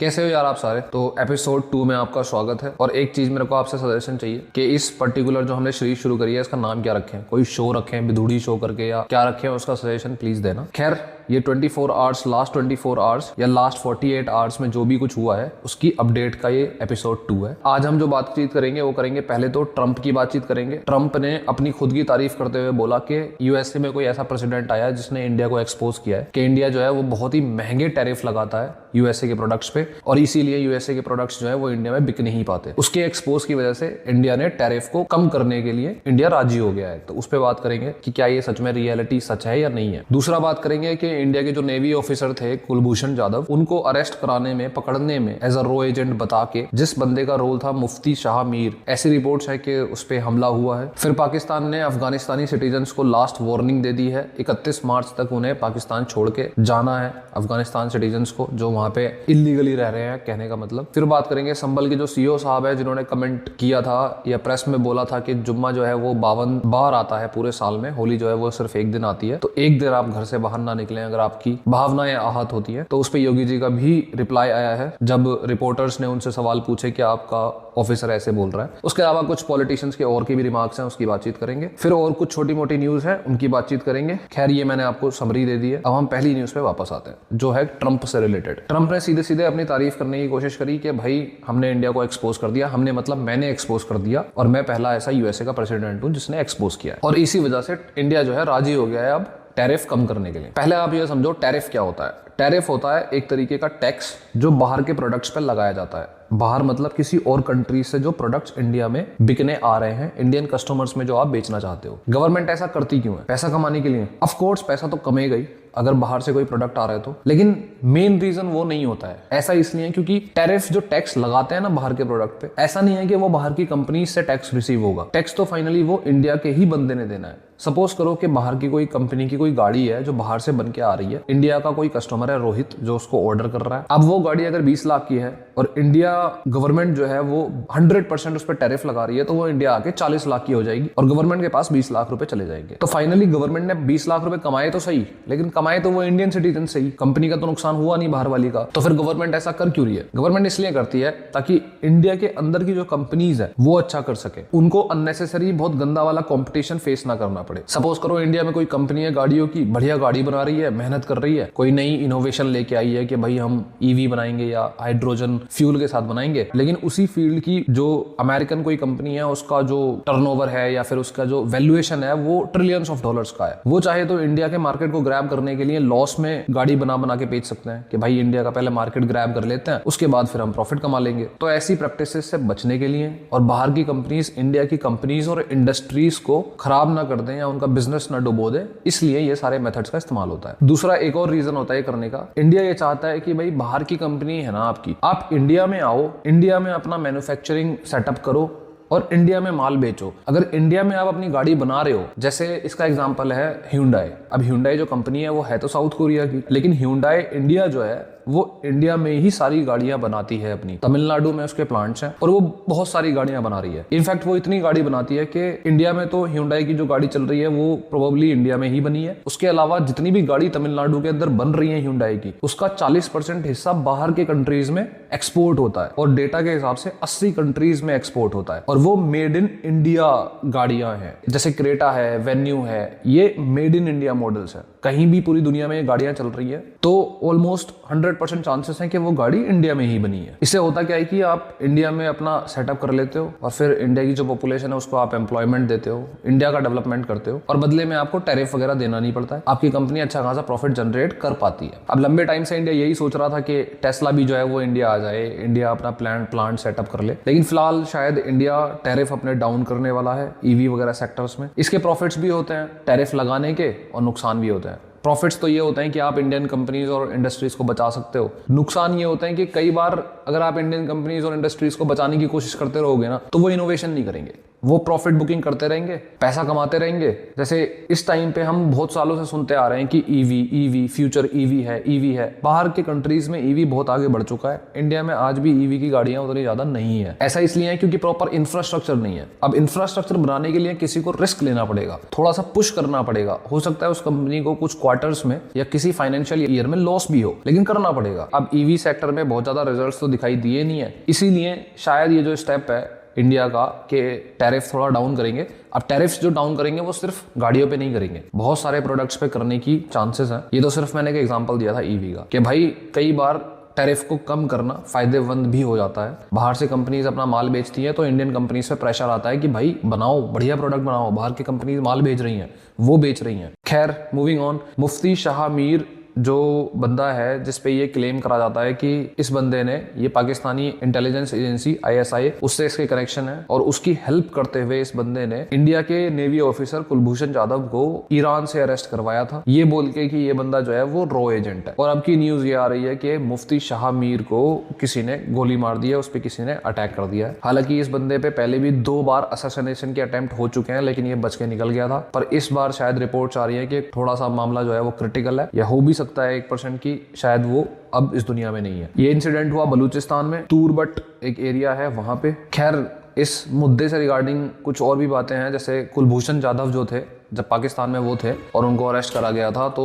कैसे हो यार आप सारे। तो एपिसोड 2 में आपका स्वागत है। और एक चीज मेरे को आपसे सजेशन चाहिए कि इस पर्टिकुलर जो हमने सीरीज शुरू करी है इसका नाम क्या रखें। कोई शो रखें, बिधूड़ी शो करके, या क्या रखें, उसका सजेशन प्लीज देना। खैर, ये 24 आवर्स, लास्ट 24 आवर्स या लास्ट 48 आवर्स में जो भी कुछ हुआ है उसकी अपडेट का ये एपिसोड 2 है। आज हम जो बातचीत करेंगे वो करेंगे, पहले तो ट्रंप की बातचीत करेंगे। ट्रंप ने अपनी खुद की तारीफ करते हुए बोला कि यूएसए में कोई ऐसा प्रेसिडेंट आया जिसने इंडिया को एक्सपोज किया है कि इंडिया जो है वो बहुत ही महंगे टैरिफ लगाता है यूएसए के प्रोडक्ट्स पे, और इसीलिए यूएसए के प्रोडक्ट्स जो है वो इंडिया में बिक नहीं पाते। उसके एक्सपोज की वजह से इंडिया ने टैरिफ को कम करने के लिए इंडिया राजी हो गया है। तो उस पर बात करेंगे कि क्या ये सच में रियलिटी सच है या नहीं है। दूसरा बात करेंगे कि इंडिया के जो नेवी ऑफिसर थे कुलभूषण जाधव, उनको अरेस्ट कराने में, पकड़ने में एज अ रो एजेंट बता के जिस बंदे का रोल था मुफ्ती शाह मीर, ऐसी रिपोर्ट्स है कि उस पर हमला हुआ है। फिर पाकिस्तान ने अफगानिस्तानी सिटीजन्स को लास्ट वार्निंग दे दी है, 31 मार्च तक उन्हें पाकिस्तान छोड़ के जाना है, अफगानिस्तान सिटीजन्स को जो वहां पे इलीगली रह रहे हैं, कहने का मतलब। फिर बात करेंगे संभल के जो सीईओ साहब है जिन्होंने कमेंट किया था या प्रेस में बोला था कि जुम्मा जो है वो 52 बार आता है पूरे साल में, होली जो है वो सिर्फ एक दिन आती है, तो एक दिन आप घर से बाहर ना निकलें अगर आपकी भावनाएं आहत होती है। तो उस पर योगी जी का भी रिप्लाई आया है जब रिपोर्टर्स ने उनसे सवाल पूछे कि आपका ऑफिसर ऐसे बोल रहा है। उसके अलावा कुछ पॉलिटिशियंस के और की भी रिमार्क्स हैं, उसकी बातचीत करेंगे। फिर और कुछ छोटी मोटी न्यूज है, उनकी बातचीत करेंगे। खैर, ये मैंने आपको समरी दे दी है। अब हम पहली न्यूज पे वापस आते हैं जो है ट्रंप से रिलेटेड। ट्रंप ने सीधे सीधे अपनी तारीफ करने की कोशिश करी कि भाई हमने इंडिया को एक्सपोज कर दिया, हमने मतलब मैंने एक्सपोज कर दिया, और मैं पहला ऐसा यूएसए का प्रेसिडेंट हूं जिसने एक्सपोज किया, और इसी वजह से इंडिया जो है राजी हो गया है अब टैरिफ कम करने के लिए। पहले आप ये समझो टैरिफ क्या होता है। टैरिफ होता है एक तरीके का टैक्स जो बाहर के प्रोडक्ट्स पर लगाया जाता है। बाहर मतलब किसी और कंट्री से जो प्रोडक्ट्स इंडिया में बिकने आ रहे हैं, इंडियन कस्टमर्स में जो आप बेचना चाहते हो। गवर्नमेंट ऐसा करती क्यों है? पैसा कमाने के लिए। ऑफ कोर्स पैसा तो कमेगा ही अगर बाहर से कोई प्रोडक्ट आ रहा है तो, लेकिन मेन रीजन वो नहीं होता है। ऐसा इसलिए क्योंकि टैरिफ जो टैक्स लगाते हैं ना बाहर के प्रोडक्ट पे, ऐसा नहीं है कि वो बाहर की कंपनी से टैक्स रिसीव होगा। टैक्स तो फाइनली वो इंडिया के ही बंदे ने देना है। सपोज करो कि बाहर की कोई कंपनी की कोई गाड़ी है जो बाहर से बन के आ रही है, इंडिया का कोई कस्टमर है रोहित जो उसको ऑर्डर कर रहा है। अब वो गाड़ी अगर 20 लाख की है और इंडिया गवर्नमेंट जो है वो 100% उस पर टैरिफ लगा रही है, तो वो इंडिया आके 40 लाख की हो जाएगी और गवर्नमेंट के पास 20 लाख रुपए चले जाएंगे। तो फाइनली गवर्नमेंट ने 20 लाख रुपए कमाए तो सही, लेकिन कमाए तो वो इंडियन सिटीजन से ही, कंपनी का तो नुकसान हुआ नहीं बाहर वाली का। तो फिर गवर्नमेंट ऐसा कर क्यों रही है? गवर्नमेंट इसलिए करती है ताकि इंडिया के अंदर की जो कंपनीज है वो अच्छा कर सके, उनको अननेसेसरी बहुत गंदा वाला कॉम्पिटिशन फेस ना करना पड़े। सपोज करो इंडिया में कोई कंपनी है गाड़ियों की, बढ़िया गाड़ी बना रही है, मेहनत कर रही है, कोई नई इनोवेशन लेके आई है कि भाई हम ईवी बनाएंगे या हाइड्रोजन फ्यूल के साथ बनाएंगे, लेकिन उसी फील्ड की जो अमेरिकन कोई कंपनी है उसका जो टर्नओवर है या फिर उसका जो वैल्यूएशन है वो ट्रिलियंस ऑफ डॉलर्स का है। वो चाहे तो इंडिया के मार्केट को ग्रैब करने के लिए लॉस में गाड़ी बना बना के बेच सकते हैं कि भाई इंडिया का पहले मार्केट ग्रैब कर लेते हैं, उसके बाद फिर हम प्रॉफिट कमा लेंगे। तो ऐसी प्रैक्टिसेस से बचने के लिए और बाहर की कंपनीज इंडिया की कंपनीज और इंडस्ट्रीज को खराब ना कर दें या उनका बिजनेस ना डुबो दे, इसलिए ये सारे मेथड्स का इस्तेमाल होता है। दूसरा एक और रीजन होता है करने का, इंडिया ये चाहता है कि भाई बाहर की कंपनी है ना आपकी, आप इंडिया में आओ, इंडिया में अपना मैन्युफैक्चरिंग सेटअप करो और इंडिया में माल बेचो। अगर इंडिया में आप अपनी गाड़ी बना रहे हो, जैसे इसका एग्जांपल है ह्यूंडई। अब ह्यूंडई जो कंपनी है वो है तो साउथ कोरिया की, लेकिन ह्यूंडई इंडिया जो है वो इंडिया में ही सारी गाड़ियां बनाती है अपनी। तमिलनाडु में उसके प्लांट्स हैं और वो बहुत सारी गाड़ियां बना रही है। इनफैक्ट वो इतनी गाड़ी बनाती है कि इंडिया में तो ह्यूंडई की जो गाड़ी चल रही है वो प्रोबेबली इंडिया में ही बनी है। उसके अलावा जितनी भी गाड़ी तमिलनाडु के अंदर बन रही है ह्यूंडई की, उसका 40% हिस्सा बाहर के कंट्रीज में एक्सपोर्ट होता है और डेटा के हिसाब से 80 कंट्रीज में एक्सपोर्ट होता है, और वो मेड इन इंडिया गाड़ियां हैं। जैसे क्रेटा है, वेन्यू है, ये मेड इन इंडिया मॉडल्स है। कहीं भी पूरी दुनिया में ये गाड़ियां चल रही है तो ऑलमोस्ट 100% चांसेस हैं कि वो गाड़ी इंडिया में ही बनी है। इससे होता क्या है कि आप इंडिया में अपना सेटअप कर लेते हो और फिर इंडिया की जो पॉपुलेशन है उसको आप एम्प्लॉयमेंट देते हो, इंडिया का डेवलपमेंट करते हो, और बदले में आपको टैरिफ वगैरह देना नहीं पड़ता है। आपकी कंपनी अच्छा खासा प्रॉफिट जनरेट कर पाती है। अब लंबे टाइम से इंडिया यही सोच रहा था कि टेस्ला भी जो है वो इंडिया आ जाए, इंडिया अपना प्लांट सेटअप कर ले, लेकिन फिलहाल शायद इंडिया टैरिफ अपने डाउन करने वाला है ईवी वगैरह सेक्टर्स में। इसके प्रॉफिट्स भी होते हैं टैरिफ लगाने के और नुकसान भी होते हैं। प्रॉफिट्स तो ये होते हैं कि आप इंडियन कंपनीज और इंडस्ट्रीज को बचा सकते हो। नुकसान ये होते हैं कि कई बार अगर आप इंडियन कंपनीज और इंडस्ट्रीज को बचाने की कोशिश करते रहोगे ना तो वो इनोवेशन नहीं करेंगे, वो प्रॉफिट बुकिंग करते रहेंगे, पैसा कमाते रहेंगे। जैसे इस टाइम पे हम बहुत सालों से सुनते आ रहे हैं कि ईवी फ्यूचर ईवी है। बाहर के कंट्रीज में ईवी बहुत आगे बढ़ चुका है, इंडिया में आज भी ईवी की गाड़ियां उतनी ज्यादा नहीं है। ऐसा इसलिए है क्योंकि प्रॉपर इंफ्रास्ट्रक्चर नहीं है। अब इंफ्रास्ट्रक्चर बनाने के लिए किसी को रिस्क लेना पड़ेगा, थोड़ा सा पुश करना पड़ेगा। हो सकता है उस कंपनी को कुछ क्वार्टर्स में या किसी फाइनेंशियल ईयर में लॉस भी हो, लेकिन करना पड़ेगा। अब ईवी सेक्टर में बहुत ज्यादा रिजल्ट्स तो दिखाई दिए नहीं है, इसीलिए शायद ये जो स्टेप है इंडिया का कि टैरिफ थोड़ा डाउन करेंगे। अब टैरिफ्स जो डाउन करेंगे वो सिर्फ गाड़ियों पे नहीं करेंगे, बहुत सारे प्रोडक्ट्स पे करने की चांसेस हैं। ये तो सिर्फ मैंने एक एग्जांपल दिया था ईवी का कि भाई कई बार टैरिफ को कम करना फायदेमंद भी हो जाता है। बाहर से कंपनीज अपना माल बेचती हैं तो इंडियन कंपनीज पे प्रेशर आता है कि भाई बनाओ, बढ़िया प्रोडक्ट बनाओ। बाहर की कंपनीज माल भेज रही हैं, वो बेच रही हैं। खैर मूविंग ऑन, मुफ्ती शाह मीर जो बंदा है जिसपे ये क्लेम करा जाता है कि इस बंदे ने, ये पाकिस्तानी इंटेलिजेंस एजेंसी ISI, उससे इसके कनेक्शन है और उसकी हेल्प करते हुए इस बंदे ने इंडिया के नेवी ऑफिसर कुलभूषण जाधव को ईरान से अरेस्ट करवाया था, ये बोल के कि ये बंदा जो है वो रॉ एजेंट है। और अब की न्यूज ये आ रही है कि मुफ्ती शाह मीर को किसी ने गोली मार दी है, उस पर किसी ने अटैक कर दिया है। हालांकि इस बंदे पे पहले भी 2 बार असैसिनेशन के अटेम्प्ट हो चुके हैं, लेकिन ये बच के निकल गया था। पर इस बार शायद रिपोर्ट्स आ रही है कि थोड़ा सा मामला जो है वो क्रिटिकल है, या हो भी सकता है 1% की शायद वो अब इस दुनिया में नहीं है। ये इंसिडेंट हुआ बलूचिस्तान में, तूरबट एक एरिया है वहां पे। खैर इस मुद्दे से रिगार्डिंग कुछ और भी बातें हैं, जैसे कुलभूषण जाधव जो थे, जब पाकिस्तान में वो थे और उनको अरेस्ट करा गया था तो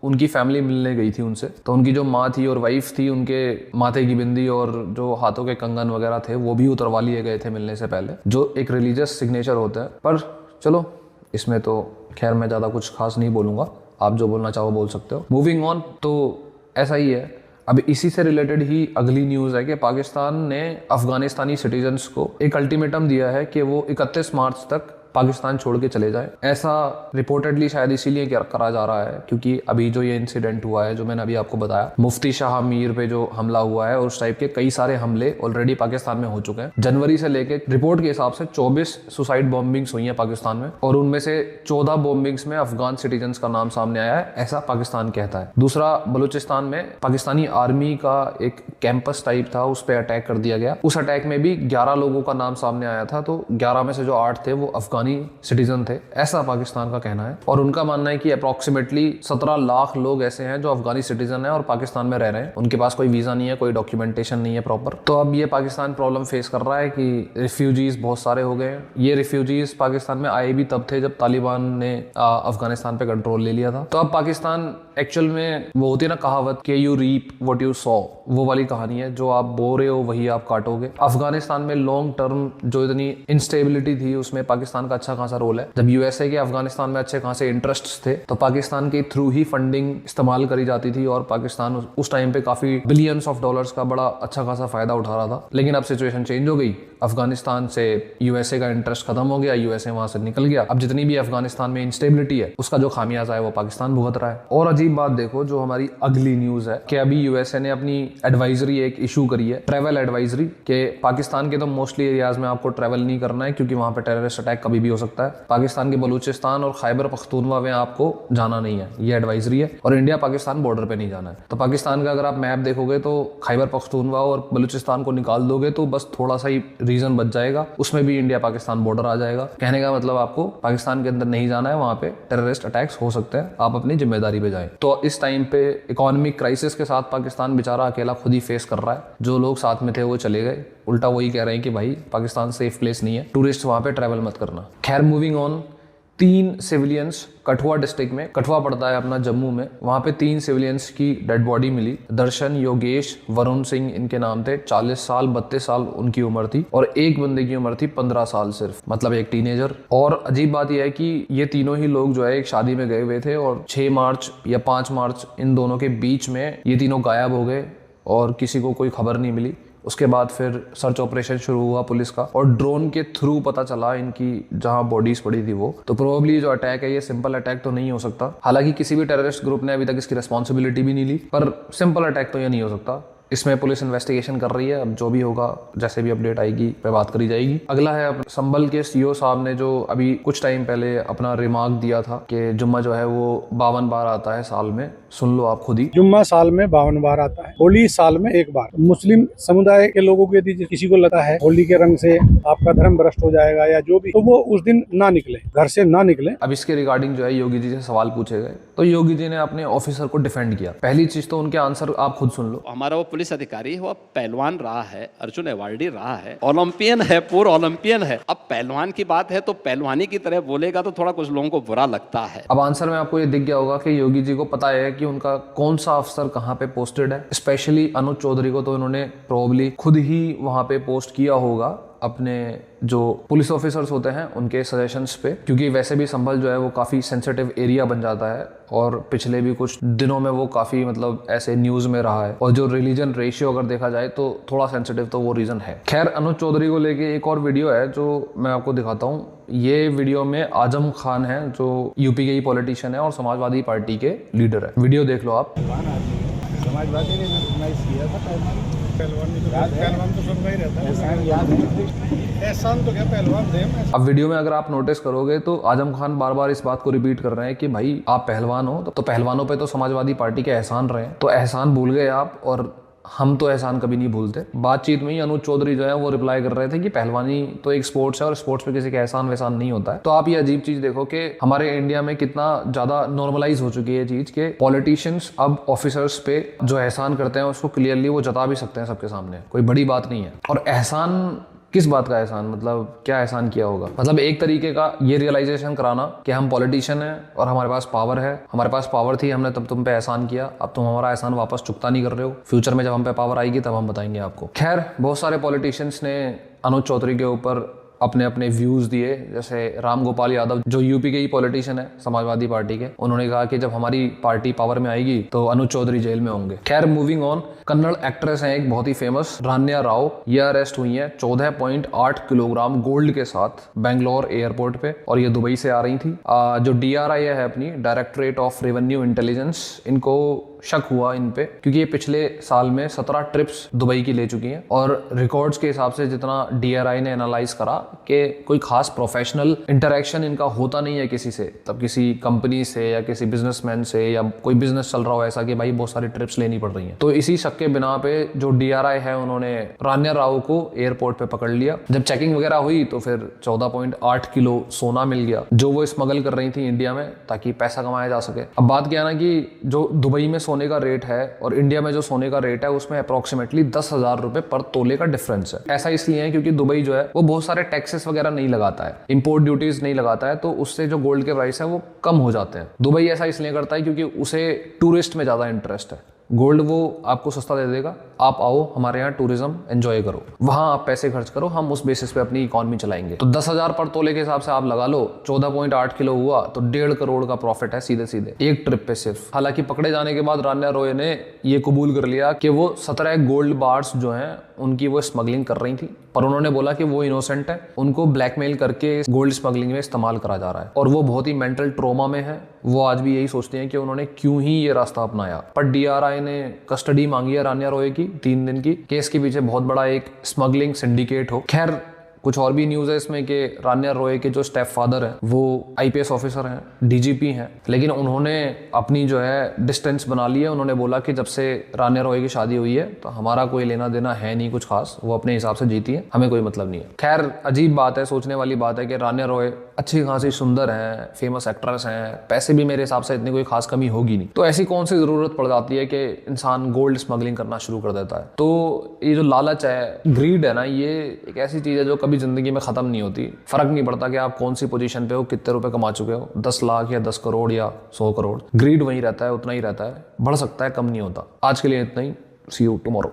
उनकी फैमिली मिलने गई थी उनसे। तो उनकी जो माँ थी और वाइफ थी, उनके माथे की बिंदी और जो हाथों के कंगन वगैरह थे वो भी उतरवा लिए गए थे मिलने से पहले, जो एक रिलीजियस सिग्नेचर होता है। पर चलो इसमें तो खैर मैं ज़्यादा कुछ खास नहीं बोलूँगा, आप जो बोलना चाहो बोल सकते हो। मूविंग ऑन, तो ऐसा ही है। अब इसी से रिलेटेड ही अगली न्यूज़ है कि पाकिस्तान ने अफगानिस्तानी सिटीजन्स को एक अल्टीमेटम दिया है कि वो 31 मार्च तक पाकिस्तान छोड़ के चले जाए। ऐसा रिपोर्टेडली शायद इसीलिए करा जा रहा है क्योंकि अभी जो ये इंसिडेंट हुआ है, जो मैंने अभी आपको बताया, मुफ्ती शाह मीर पे जो हमला हुआ है, और उस टाइप के कई सारे हमले ऑलरेडी पाकिस्तान में हो चुके हैं। जनवरी से लेके रिपोर्ट के हिसाब से 24 सुसाइड बॉम्बिंग्स हुई हैं पाकिस्तान में, और उनमें से 14 बॉम्बिंग्स में अफगान सिटीजन्स का नाम सामने आया है, ऐसा पाकिस्तान कहता है। दूसरा, बलूचिस्तान में पाकिस्तानी आर्मी का एक कैंपस टाइप था, उस पर अटैक कर दिया गया। उस अटैक में भी 11 लोगों का नाम सामने आया था, तो 11 में से जो 8 थे वो अफगानी सिटीजन थे, ऐसा पाकिस्तान का कहना है। और उनका मानना है कि अप्रोक्सीमेटली 17 लाख लोग ऐसे हैं जो अफगानी सिटीजन है और पाकिस्तान में रह रहे हैं, उनके पास कोई वीजा नहीं है, कोई डॉक्यूमेंटेशन नहीं है प्रॉपर। तो अब ये पाकिस्तान प्रॉब्लम फेस कर रहा है कि रिफ्यूजीज बहुत सारे हो गए हैं। ये रिफ्यूजीज पाकिस्तान में आए भी तब थे जब तालिबान ने अफगानिस्तान पे कंट्रोल ले लिया था। तो अब पाकिस्तान एक्चुअल में, वो होती है ना कहावत कि you reap what you sow, वो वाली कहानी है, जो आप बो रहे हो वही आप काटोगे। अफगानिस्तान में लॉन्ग टर्म जो इतनी इंस्टेबिलिटी थी उसमें पाकिस्तान का अच्छा खासा रोल है। जब यूएसए के अफगानिस्तान में अच्छे खासे इंटरेस्ट थे तो पाकिस्तान के थ्रू ही फंडिंग इस्तेमाल करी जाती थी और पाकिस्तान उस टाइम पे काफी बिलियंस ऑफ डॉलर्स का बड़ा अच्छा खासा फायदा उठा रहा था। लेकिन अब सिचुएशन चेंज हो गई, अफगानिस्तान से यूएसए का इंटरेस्ट खत्म हो गया, यूएसए वहां से निकल गया। अब जितनी भी अफगानिस्तान में इंस्टेबिलिटी है उसका जो खामियाजा है वो पाकिस्तान भुगत रहा है। और अजीब बात देखो, जो हमारी अगली न्यूज है कि अभी यूएसए ने अपनी एडवाइजरी एक इशू करी है, ट्रैवल एडवाइजरी, के पाकिस्तान के तो मोस्टली एरियाज में आपको ट्रैवल नहीं करना है क्योंकि वहां पे टेररिस्ट अटैक कभी भी हो सकता है। पाकिस्तान के बलूचिस्तान और खैबर पख्तूनवा में आपको जाना नहीं है, ये एडवाइजरी है। और इंडिया पाकिस्तान बॉर्डर पे नहीं जाना है। तो पाकिस्तान का अगर आप मैप देखोगे तो खैबर पख्तूनवा और बलूचिस्तान को निकाल दोगे तो बस थोड़ा सा ही रीजन बच जाएगा, उसमें भी इंडिया पाकिस्तान बॉर्डर आ जाएगा। कहने का मतलब आपको पाकिस्तान के अंदर नहीं जाना है, वहां पे टेररिस्ट अटैक्स हो सकते हैं, आप अपनी जिम्मेदारी पे जाएं। तो इस टाइम पे इकोनॉमिक क्राइसिस के साथ पाकिस्तान बेचारा अकेला खुद ही फेस कर रहा है। जो लोग साथ में थे वो चले गए, उल्टा वही कह रहे हैं कि भाई पाकिस्तान सेफ प्लेस नहीं है, टूरिस्ट वहां पे ट्रैवल मत करना। खैर moving on, 3 civilians Kathua district में, कठुआ पड़ता है अपना जम्मू में, वहां पे 3 सिविलियंस की डेड बॉडी मिली। दर्शन, योगेश, वरुण सिंह इनके नाम थे। 40 साल 32 साल उनकी उम्र थी और एक बंदे की उम्र थी 15 साल सिर्फ, मतलब एक टीनेजर। और अजीब बात यह है कि ये तीनों ही लोग जो है एक शादी में गए हुए थे और 6 मार्च या 5 मार्च इन दोनों के बीच में ये तीनों गायब हो गए और किसी को कोई खबर नहीं मिली। उसके बाद फिर सर्च ऑपरेशन शुरू हुआ पुलिस का और ड्रोन के थ्रू पता चला इनकी जहां बॉडीज पड़ी थी वो। तो प्रोबेबली जो अटैक है ये सिंपल अटैक तो नहीं हो सकता, हालांकि किसी भी टेररिस्ट ग्रुप ने अभी तक इसकी रिस्पॉन्सिबिलिटी भी नहीं ली, पर सिंपल अटैक तो ये नहीं हो सकता। इसमें पुलिस इन्वेस्टिगेशन कर रही है। अब जो भी होगा, जैसे भी अपडेट आएगी पे बात करी जाएगी। अगला है संभल के सीईओ साहब ने जो अभी कुछ टाइम पहले अपना रिमार्क दिया था कि जुम्मा जो है वो 52 बार आता है साल में। सुन लो आप खुद ही, जुम्मा साल में 52 बार आता है, होली साल में एक बार। मुस्लिम समुदाय के लोगों को यदि किसी को लगता है होली के रंग से आपका धर्म भ्रष्ट हो जाएगा या जो भी, तो वो उस दिन ना निकले, घर से ना निकले। अब इसके रिगार्डिंग जो है योगी जी से सवाल पूछे गए तो योगी जी ने अपने ऑफिसर को डिफेंड किया। पहली चीज तो उनके आंसर आप खुद सुन लो। हमारा वो पुलिस अधिकारी है, वो पहलवान रहा है, अर्जुन अवार्डी रहा है, ओलंपियन है, पूर्व ओलंपियन है। अब पहलवान की बात है तो पहलवानी की तरह बोलेगा तो थोड़ा कुछ लोगों को बुरा लगता है। अब आंसर में आपको ये दिख गया होगा कि योगी जी को पता है कि उनका कौन सा अफसर कहाँ पे पोस्टेड है। स्पेशली अनुज चौधरी को तो इन्होंने प्रोबेबली खुद ही वहां पे पोस्ट किया होगा अपने जो पुलिस ऑफिसर्स होते हैं उनके सजेशंस पे, क्योंकि वैसे भी संभल जो है वो काफ़ी सेंसिटिव एरिया बन जाता है और पिछले भी कुछ दिनों में वो काफ़ी मतलब ऐसे न्यूज़ में रहा है। और जो रिलीजन रेशियो अगर देखा जाए तो थोड़ा सेंसिटिव तो वो रीज़न है। खैर, अनुज चौधरी को लेके एक और वीडियो है जो मैं आपको दिखाता हूँ। ये वीडियो में आजम खान है जो यूपी के ही पॉलिटिशियन है और समाजवादी पार्टी के लीडर है। वीडियो देख लो आप। समाजवादी ने रिकॉग्नाइज किया था पहलवान तो सबका ही रहता है, एहसान याद है, एहसान तो क्या पहलवान थे। अब वीडियो में अगर आप नोटिस करोगे तो आजम खान बार बार इस बात को रिपीट कर रहे हैं कि भाई आप पहलवान हो तो पहलवानों पे तो समाजवादी पार्टी के एहसान रहे हैं, तो एहसान भूल गए आप, और हम तो एहसान कभी नहीं भूलते। बातचीत में ही अनुज चौधरी जो है वो रिप्लाई कर रहे थे कि पहलवानी तो एक स्पोर्ट्स है और स्पोर्ट्स पे किसी का एहसान वहसान नहीं होता है। तो आप ये अजीब चीज देखो कि हमारे इंडिया में कितना ज्यादा नॉर्मलाइज हो चुकी है चीज के पॉलिटिशियंस अब ऑफिसर्स पे जो एहसान करते हैं उसको क्लियरली वो जता भी सकते हैं सबके सामने, कोई बड़ी बात नहीं है। और एहसान किस बात का एहसान, मतलब क्या एहसान किया होगा? मतलब एक तरीके का ये रियलाइजेशन कराना कि हम पॉलिटिशियन हैं और हमारे पास पावर है, हमारे पास पावर थी, हमने तब तुम पे एहसान किया, अब तुम हमारा एहसान वापस चुकता नहीं कर रहे हो, फ्यूचर में जब हम पे पावर आएगी तब हम बताएंगे आपको। खैर, बहुत सारे पॉलिटिशियंस ने अनुज चौधरी के ऊपर अपने अपने व्यूज दिए। जैसे राम गोपाल यादव जो यूपी के ही पॉलिटिशियन है समाजवादी पार्टी के, उन्होंने कहा कि जब हमारी पार्टी पावर में आएगी तो अनुज चौधरी जेल में होंगे। खैर, मूविंग ऑन, कन्नड़ एक्ट्रेस हैं एक बहुत ही फेमस, रान्या राव, ये अरेस्ट हुई हैं 14.8 किलोग्राम गोल्ड के साथ बेंगलोर एयरपोर्ट पे, और ये दुबई से आ रही थी। जो DRI है अपनी, डायरेक्टरेट ऑफ रेवेन्यू इंटेलिजेंस, इनको शक हुआ इन पे क्योंकि ये पिछले साल में 17 ट्रिप्स दुबई की ले चुकी हैं, और रिकॉर्ड्स के हिसाब से जितना DRI ने एनालाइज करा कि कोई खास प्रोफेशनल इंटरेक्शन इनका होता नहीं है किसी से, तब किसी कंपनी से या किसी बिजनेसमैन से, या कोई बिजनेस चल रहा हो ऐसा कि भाई बहुत सारी ट्रिप्स लेनी पड़ रही हैं। तो इसी शक के बिना पे जो DRI है उन्होंने रान्या राव को एयरपोर्ट पे पकड़ लिया। जब चेकिंग वगैरह हुई तो फिर 14.8 किलो सोना मिल गया जो वो स्मगल कर रही थी इंडिया में ताकि पैसा कमाया जा सके। अब बात क्या है ना कि जो दुबई में सोने का रेट है और इंडिया में जो सोने का रेट है उसमें अप्रोक्सीमेटली 10,000 रुपए पर तोले का डिफरेंस है। ऐसा इसलिए है क्योंकि दुबई जो है वो बहुत सारे टैक्सेस वगैरह नहीं लगाता है, इंपोर्ट ड्यूटीज नहीं लगाता है, तो उससे जो गोल्ड के प्राइस है वो कम हो जाते हैं। दुबई ऐसा इसलिए करता है क्योंकि उसे टूरिस्ट में ज्यादा इंटरेस्ट है। गोल्ड वो आपको सस्ता दे देगा, आप आओ हमारे यहाँ टूरिज्म एंजॉय करो, वहां आप पैसे खर्च करो, हम उस बेसिस पे अपनी इकोनॉमी चलाएंगे। तो 10,000 पर तोले के हिसाब से आप लगा लो, 14.8 किलो हुआ तो 1.5 करोड़ का प्रॉफिट है सीधे सीधे एक ट्रिप पे सिर्फ। हालांकि पकड़े जाने के बाद रान्या रॉय ने ये कबूल कर लिया कि वो 17 गोल्ड बार्स जो हैं उनकी वो स्मगलिंग कर रही थी, पर उन्होंने बोला कि वो इनोसेंट है, उनको ब्लैकमेल करके गोल्ड स्मगलिंग में इस्तेमाल करा जा रहा है और वो बहुत ही मेंटल ट्रोमा में है। वो आज भी यही सोचते हैं कि उन्होंने क्यों ही ये रास्ता अपनाया। पर DRI ने कस्टडी मांगी है रान्या रॉय की 3 दिन की। केस के पीछे बहुत बड़ा एक स्मगलिंग सिंडिकेट हो। खैर, कुछ और भी न्यूज़ है इसमें कि रान्या रॉय के जो स्टेप फादर हैं वो IPS ऑफिसर हैं, DGP हैं, लेकिन उन्होंने अपनी जो है डिस्टेंस बना ली है। उन्होंने बोला कि जब से रान्या रॉय की शादी हुई है तो हमारा कोई लेना देना है नहीं कुछ खास, वो अपने हिसाब से जीती है, हमें कोई मतलब नहीं है। खैर, अजीब बात है, सोचने वाली बात है कि रान्या रॉय अच्छी खासी सुंदर हैं, फेमस एक्ट्रेस हैं, पैसे भी मेरे हिसाब से इतनी कोई खास कमी होगी नहीं, तो ऐसी कौन सी ज़रूरत पड़ जाती है कि इंसान गोल्ड स्मगलिंग करना शुरू कर देता है। तो ये जो लालच है, ग्रीड है ना, ये एक ऐसी चीज़ है जो कभी जिंदगी में ख़त्म नहीं होती। फ़र्क नहीं पड़ता कि आप कौन सी पोजीशन पे हो, कितने रुपए कमा चुके हो, 10 लाख या 10 करोड़ या 100 करोड़, ग्रीड वहीं रहता है, उतना ही रहता है, बढ़ सकता है, कम नहीं होता। आज के लिए इतना ही, सी यू टुमारो।